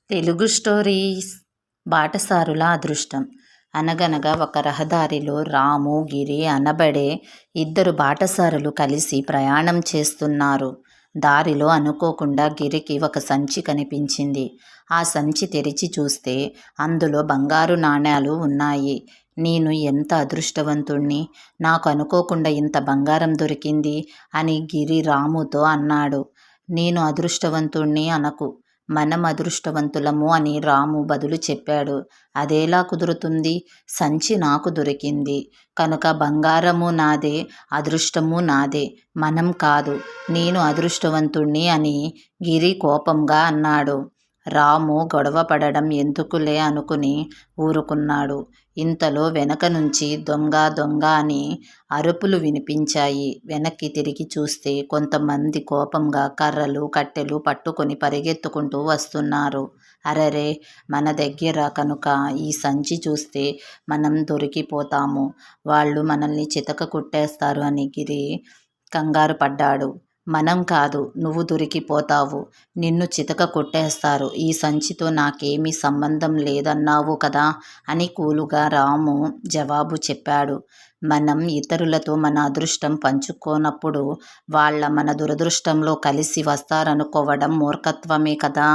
Telugu stories బాటసారుల అదృష్టం. అనగనగా ఒక రహదారిలో రాము, గిరి అనబడే ఇద్దరు బాటసారులు కలిసి ప్రయాణం చేస్తున్నారు. దారిలో అనుకోకుండా గిరికి ఒక సంచి కనిపించింది. ఆ సంచి తెరిచి చూస్తే అందులో బంగారు నాణేలు ఉన్నాయి. నేను ఎంత అదృష్టవంతుణ్ణి! నాకు అనుకోకుండా ఇంత బంగారం దొరికింది అని గిరి రాముతో అన్నాడు. నేను అదృష్టవంతుణ్ణి అనకు, మనం అదృష్టవంతులము అని రాము బదులు చెప్పాడు. అదెలా కుదురుతుంది? సంచి నాకు దొరికింది కనుక బంగారము నాదే, అదృష్టము నాదే, మనం కాదు, నేను అదృష్టవంతుణ్ణి అని గిరి కోపంగా అన్నాడు. రాము గొడవ పడడం ఎందుకులే అనుకుని ఊరుకున్నాడు. ఇంతలో వెనక నుంచి దొంగ దొంగ అని అరుపులు వినిపించాయి. వెనక్కి తిరిగి చూస్తే కొంతమంది కోపంగా కర్రలు, కట్టెలు పట్టుకొని పరిగెత్తుకుంటూ వస్తున్నారు. అరెరే, మన దగ్గర కనుక ఈ సంచి చూస్తే మనం దొరికిపోతాము, వాళ్ళు మనల్ని చితక కొట్టేస్తారు అని గిరి కంగారు పడ్డాడు. మనం కాదు, నువ్వు దొరికిపోతావు, నిన్ను చితక కొట్టేస్తారు, ఈ సంచితో నాకేమీ సంబంధం లేదన్నావు కదా అని కూలుగా రాము జవాబు చెప్పాడు. మనం ఇతరులతో మన అదృష్టం పంచుకోనప్పుడు వాళ్ళ మన దురదృష్టంలో కలిసి వస్తారనుకోవడం మూర్ఖత్వమే కదా.